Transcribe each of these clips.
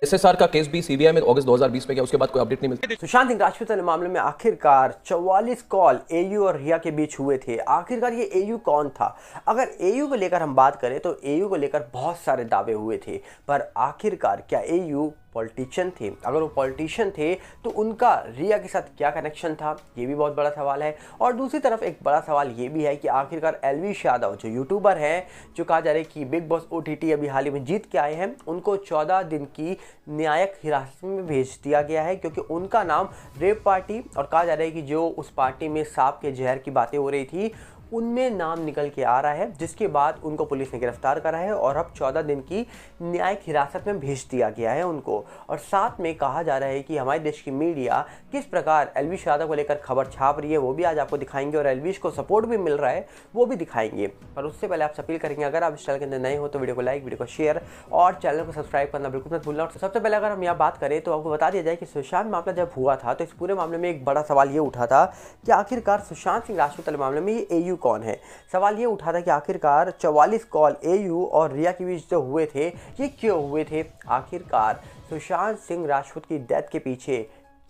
SSR का case भी CBI में अगस्त 2020 में गया, उसके बाद कोई अपडेट नहीं मिलती। सुशांत सिंह राजपूत वाले मामले में आखिरकार 44 कॉल एयू और रिया के बीच हुए थे। आखिरकार ये एयू कौन था? अगर एयू को लेकर हम बात करें तो एयू को लेकर बहुत सारे दावे हुए थे, पर आखिरकार क्या एयू पॉलिटिशियन थे? अगर वो पॉलिटिशियन थे तो उनका रिया के साथ क्या कनेक्शन था, ये भी बहुत बड़ा सवाल है। और दूसरी तरफ एक बड़ा सवाल ये भी है कि आखिरकार एलविश यादव जो यूट्यूबर है, जो कहा जा रहा है कि बिग बॉस ओटीटी अभी हाल ही में जीत के आए हैं, उनको 14 दिन की न्यायिक हिरासत में भेज दिया गया है, क्योंकि उनका नाम रेप पार्टी और कहा जा रहा है कि जो उस पार्टी में सांप के जहर की बातें हो रही थी उनमें नाम निकल के आ रहा है, जिसके बाद उनको पुलिस ने गिरफ्तार करा है और अब 14 दिन की न्यायिक हिरासत में भेज दिया गया है उनको। और साथ में कहा जा रहा है कि हमारे देश की मीडिया किस प्रकार एलविश यादव को लेकर खबर छाप रही है, वो भी आज आपको दिखाएंगे और एलविश को सपोर्ट भी मिल रहा है वो भी दिखाएंगे। पर उससे पहले आप अपील करेंगे, अगर आप इस चैनल के अंदर नए हो तो वीडियो को लाइक, वीडियो को शेयर और चैनल को सब्सक्राइब करना बिल्कुल मत भूलना। और सबसे पहले अगर हम यहाँ बात करें तो आपको बता दिया जाए कि सुशांत मामला जब हुआ था तो इस पूरे मामले में एक बड़ा सवाल ये उठा था कि आखिरकार सुशांत सिंह राजपूत वाले मामले में ये एयू कौन है। सवाल ये उठा था कि आखिरकार 44 कॉल एयू और रिया के बीच जो हुए थे ये क्यों हुए थे? आखिरकार सुशांत सिंह राजपूत की डेथ के पीछे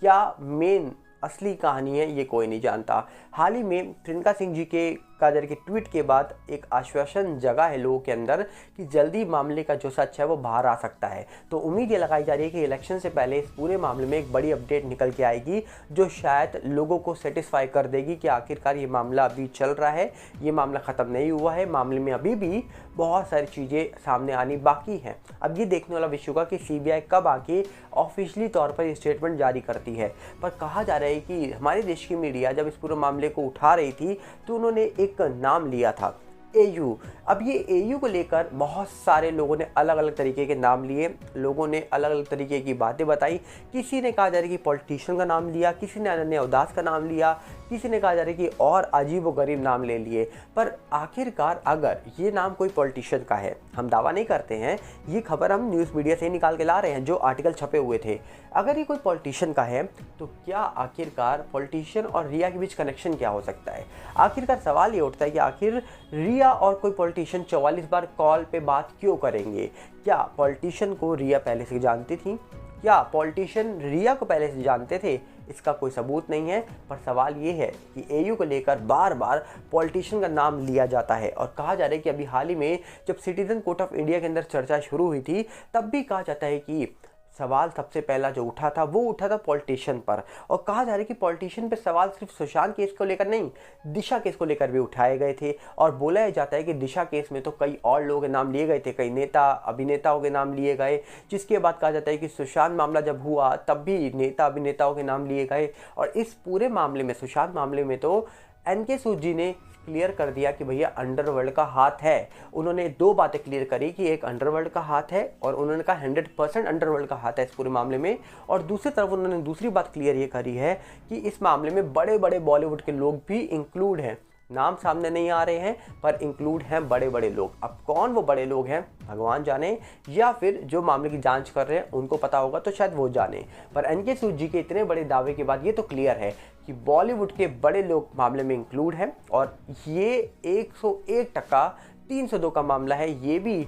क्या मेन असली कहानी है, ये कोई नहीं जानता। हाल ही में प्रियंका सिंह जी के काजर के ट्वीट के बाद एक आश्वासन जगा है लोगों के अंदर कि जल्दी मामले का जो सच है वो बाहर आ सकता है। तो उम्मीद ये लगाई जा रही है कि इलेक्शन से पहले इस पूरे मामले में एक बड़ी अपडेट निकल के आएगी, जो शायद लोगों को सेटिस्फाई कर देगी कि आखिरकार ये मामला अभी चल रहा है, ये मामला ख़त्म नहीं हुआ है, मामले में अभी भी बहुत सारी चीज़ें सामने आनी बाकी हैं। अब ये देखने वाला विषय होगा कि सीबीआई कब आके ऑफिशियली तौर पर ये स्टेटमेंट जारी करती है। पर कहा जा रहा है कि हमारे देश की मीडिया जब इस पूरे मामले को उठा रही थी तो उन्होंने एक नाम लिया था एयू। अब ये एयू को लेकर बहुत सारे लोगों ने अलग अलग तरीके के नाम लिए, लोगों ने अलग अलग तरीके की बातें बताई। किसी ने कहा जा रहा है कि पॉलिटिशियन का नाम लिया, किसी ने अनन्या उदास का नाम लिया, किसी ने कहा जा रहा है कि और अजीब व गरीब नाम ले लिए। पर आखिरकार अगर ये नाम कोई पॉलिटिशियन का है, हम दावा नहीं करते हैं, ये खबर हम न्यूज़ मीडिया से निकाल के ला रहे हैं जो आर्टिकल छपे हुए थे। अगर ये कोई पॉलिटिशियन का है तो क्या आखिरकार पॉलिटिशियन और रिया के बीच कनेक्शन क्या हो सकता है? आखिरकार सवाल ये उठता है कि आखिर रिया और कोई पॉलिटिशियन 44 बार कॉल पे बात क्यों करेंगे? क्या पॉलिटिशियन को रिया पहले से जानती थी? क्या पॉलिटिशियन रिया को पहले से जानते थे? इसका कोई सबूत नहीं है, पर सवाल ये है कि एयू को लेकर बार बार पॉलिटिशियन का नाम लिया जाता है। और कहा जा रहा है कि अभी हाल ही में जब सिटीजन कोर्ट ऑफ इंडिया के अंदर चर्चा शुरू हुई थी तब भी कहा जाता है कि सवाल सबसे पहला जो उठा था वो उठा था पॉलिटिशियन पर। और कहा जा रहा है कि पॉलिटिशियन पे सवाल सिर्फ सुशांत केस को लेकर नहीं, दिशा केस को लेकर भी उठाए गए थे। और बोला जाता है कि दिशा केस में तो कई और लोगों के नाम लिए गए थे, कई नेता अभिनेताओं के नाम लिए गए, जिसके बाद कहा जाता है कि सुशांत मामला जब हुआ तब भी नेता अभिनेताओं के नाम लिए गए। और इस पूरे मामले में, सुशांत मामले में तो एनके सूद जी ने क्लियर कर दिया कि भैया अंडरवर्ल्ड का हाथ है। उन्होंने दो बातें क्लियर करी कि एक अंडरवर्ल्ड का हाथ है और उन्होंने कहा 100% अंडरवर्ल्ड का हाथ है इस पूरे मामले में। और दूसरी तरफ उन्होंने दूसरी बात क्लियर ये करी है कि इस मामले में बड़े बड़े बॉलीवुड के लोग भी इंक्लूड हैं। नाम सामने नहीं आ रहे हैं पर इंक्लूड हैं बड़े बड़े लोग। अब कौन वो बड़े लोग हैं भगवान जाने, या फिर जो मामले की जांच कर रहे हैं उनको पता होगा तो शायद वो जाने। पर एनके सूद जी के इतने बड़े दावे के बाद ये तो क्लियर है कि बॉलीवुड के बड़े लोग मामले में इंक्लूड हैं। और ये 101% 302 का मामला है, ये भी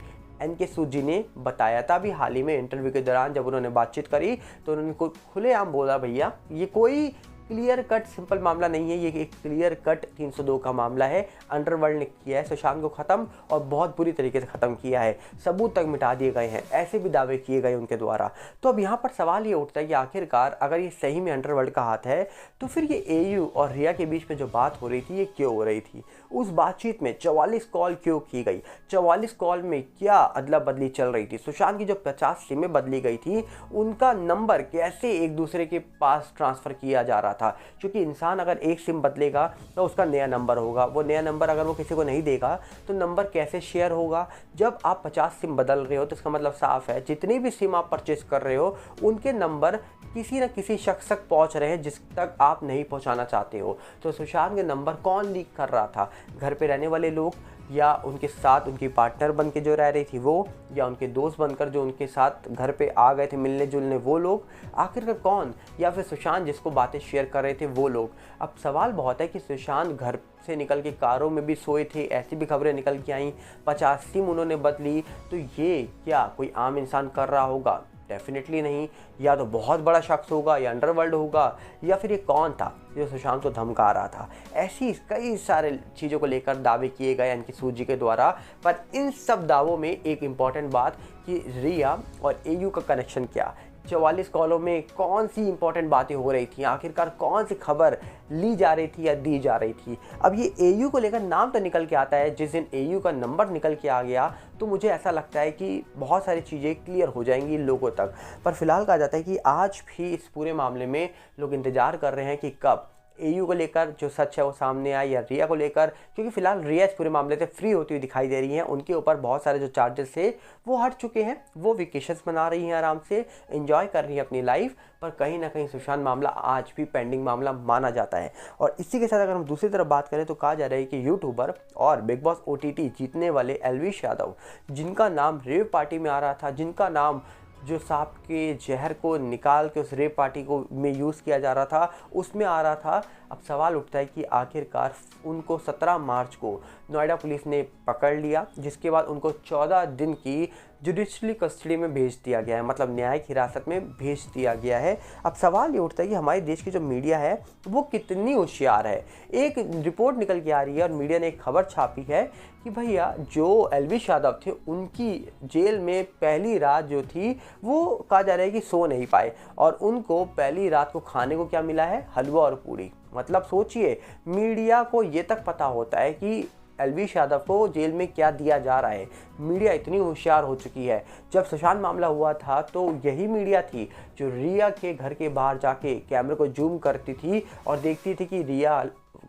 एनके सूद जी ने बताया था। अभी हाल ही में इंटरव्यू के दौरान जब उन्होंने बातचीत करी तो उन्होंने खुलेआम बोला, भैया ये कोई क्लियर कट सिंपल मामला नहीं है, ये एक क्लियर कट 302 का मामला है। अंडरवर्ल्ड ने किया है सुशांत को ख़त्म और बहुत बुरी तरीके से ख़त्म किया है, सबूत तक मिटा दिए गए हैं, ऐसे भी दावे किए गए उनके द्वारा। तो अब यहाँ पर सवाल ये उठता है कि आखिरकार अगर ये सही में अंडरवर्ल्ड का हाथ है तो फिर ये एयू और रिया के बीच में जो बात हो रही थी ये क्यों हो रही थी? उस बातचीत में 44 कॉल क्यों की गई? 44 कॉल में क्या अदला बदली चल रही थी? सुशांत की जो 50 सिमें बदली गई थी उनका नंबर कैसे एक दूसरे के पास ट्रांसफ़र किया जा रहा था? क्योंकि इंसान अगर एक सिम बदलेगा तो उसका नया नंबर होगा, वो नया नंबर अगर वो किसी को नहीं देगा तो नंबर कैसे शेयर होगा? जब आप 50 सिम बदल रहे हो तो इसका मतलब साफ है जितनी भी सिम आप परचेस कर रहे हो उनके नंबर किसी न किसी शख्स तक पहुंच रहे हैं जिस तक आप नहीं पहुंचाना चाहते हो। तो सुशांत के नंबर कौन लीक कर रहा था? घर पे रहने वाले लोग, या उनके साथ उनकी पार्टनर बन के जो रह रही थी वो, या उनके दोस्त बनकर जो उनके साथ घर पे आ गए थे मिलने जुलने वो लोग? आखिरकार कौन? या फिर सुशांत जिसको बातें शेयर कर रहे थे वो लोग? अब सवाल बहुत है कि सुशांत घर से निकल के कारों में भी सोए थे, ऐसी भी खबरें निकल के आई, 50 सिम उन्होंने बदली, तो ये क्या कोई आम इंसान कर रहा होगा? डेफिनेटली नहीं। या तो बहुत बड़ा शख्स होगा, या अंडरवर्ल्ड होगा, या फिर ये कौन था जो सुशांत को धमका रहा था। ऐसी कई सारे चीज़ों को लेकर दावे किए गए अंकित सूद जी के द्वारा। पर इन सब दावों में एक इम्पॉर्टेंट बात कि रिया और एयू का कनेक्शन क्या, 44 कॉलों में कौन सी इंपॉर्टेंट बातें हो रही थी, आखिरकार कौन सी खबर ली जा रही थी या दी जा रही थी। अब ये एयू को लेकर नाम तो निकल के आता है, जिस दिन एयू का नंबर निकल के आ गया तो मुझे ऐसा लगता है कि बहुत सारी चीज़ें क्लियर हो जाएंगी लोगों तक। पर फिलहाल कहा जाता है कि आज भी इस पूरे मामले में लोग इंतजार कर रहे हैं कि कब एयू को लेकर जो सच है वो सामने आए, या रिया को लेकर, क्योंकि फिलहाल रिया इस पूरे मामले से फ्री होती हुई दिखाई दे रही हैं। उनके ऊपर बहुत सारे जो चार्जेस थे वो हट चुके हैं, वो वेकेशंस मना रही हैं, आराम से एंजॉय कर रही हैं अपनी लाइफ। पर कहीं ना कहीं सुशांत मामला आज भी पेंडिंग मामला माना जाता है। और इसी के साथ अगर हम दूसरी तरफ बात करें तो कहा जा रहा है कि यूट्यूबर और बिग बॉस OTT जीतने वाले एल्विश यादव, जिनका नाम रेव पार्टी में आ रहा था, जिनका नाम जो सांप के जहर को निकाल के उस रेप पार्टी को में यूज़ किया जा रहा था उसमें आ रहा था। अब सवाल उठता है कि आखिरकार उनको 17 मार्च को नोएडा पुलिस ने पकड़ लिया, जिसके बाद उनको 14 दिन की जुडिशली कस्टडी में भेज दिया गया है, मतलब न्यायिक हिरासत में भेज दिया गया है। अब सवाल ये उठता है कि हमारे देश की जो मीडिया है वो कितनी होशियार है। एक रिपोर्ट निकल के आ रही है और मीडिया ने एक खबर छापी है कि भैया जो एल्विश यादव थे उनकी जेल में पहली रात जो थी वो कहा जा रहा है कि सो नहीं पाए, और उनको पहली रात को खाने को क्या मिला है, हलवा और पूड़ी। मतलब सोचिए, मीडिया को ये तक पता होता है कि एल्विश यादव को जेल में क्या दिया जा रहा है। मीडिया इतनी होशियार हो चुकी है। जब सुशांत मामला हुआ था तो यही मीडिया थी जो रिया के घर के बाहर जाके कैमरे को जूम करती थी और देखती थी कि रिया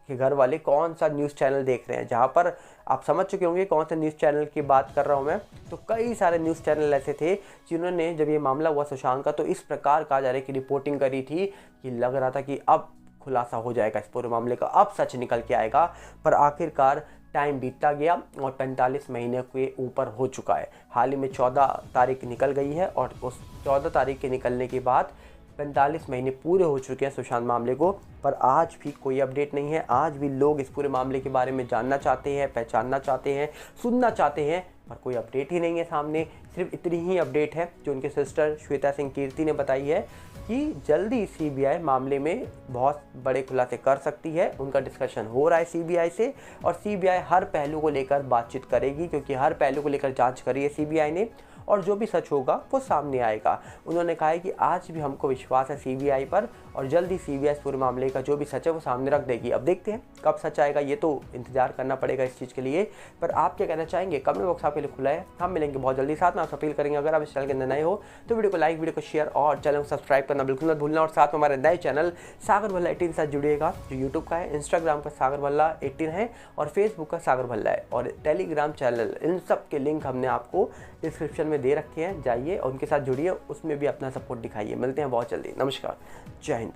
के घर वाले कौन सा न्यूज़ चैनल देख रहे हैं। जहां पर आप समझ चुके होंगे कौन सा न्यूज़ चैनल की बात कर रहा हूं मैं। तो कई सारे न्यूज़ चैनल ऐसे थे जिन्होंने जब ये मामला हुआ सुशांत का तो इस प्रकार कहा जा रहा है कि रिपोर्टिंग करी थी कि लग रहा था कि अब खुलासा हो जाएगा इस पूरे मामले का, अब सच निकल के आएगा। पर आखिरकार टाइम बीतता गया और 45 महीने के ऊपर हो चुका है। हाल ही में 14 तारीख निकल गई है और उस 14 तारीख के निकलने के बाद 45 महीने पूरे हो चुके हैं सुशांत मामले को। पर आज भी कोई अपडेट नहीं है। आज भी लोग इस पूरे मामले के बारे में जानना चाहते हैं, पहचानना चाहते हैं, सुनना चाहते हैं, पर कोई अपडेट ही नहीं है सामने। सिर्फ इतनी ही अपडेट है जो उनके सिस्टर श्वेता सिंह कीर्ति ने बताई है कि जल्दी CBI मामले में बहुत बड़े खुलासे कर सकती है। उनका डिस्कशन हो रहा है CBI से, और CBI हर पहलू को लेकर बातचीत करेगी, क्योंकि हर पहलू को लेकर जांच करी है CBI ने, और जो भी सच होगा वो सामने आएगा। उन्होंने कहा है कि आज भी हमको विश्वास है CBI पर, और जल्दी CBI इस पूरे मामले का जो भी सच है वो सामने रख देगी। अब देखते हैं कब सच आएगा, ये तो इंतजार करना पड़ेगा इस चीज़ के लिए। पर आप क्या कहना चाहेंगे, कमेंट बॉक्स आपके लिए खुला है। हम मिलेंगे बहुत जल्दी। साथ में आप अपील करेंगे अगर आप इस चैनल के अंदर नए हो तो वीडियो को लाइक, वीडियो को शेयर और चैनल को सब्सक्राइब करना बिल्कुल मत भूलना। और साथ में हमारे नए चैनल सागर भल्ला 18 के साथ जुड़िएगा, जो यूट्यूब का है, इंस्टाग्राम पर सागर भल्ला 18 है, और फेसबुक का सागर भल्ला है, और टेलीग्राम चैनल, इन सब के लिंक हमने आपको डिस्क्रिप्शन में दे रखे हैं। जाइए और उनके साथ जुड़िए, उसमें भी अपना सपोर्ट दिखाइए। मिलते हैं बहुत जल्दी। नमस्कार, जय हिंद।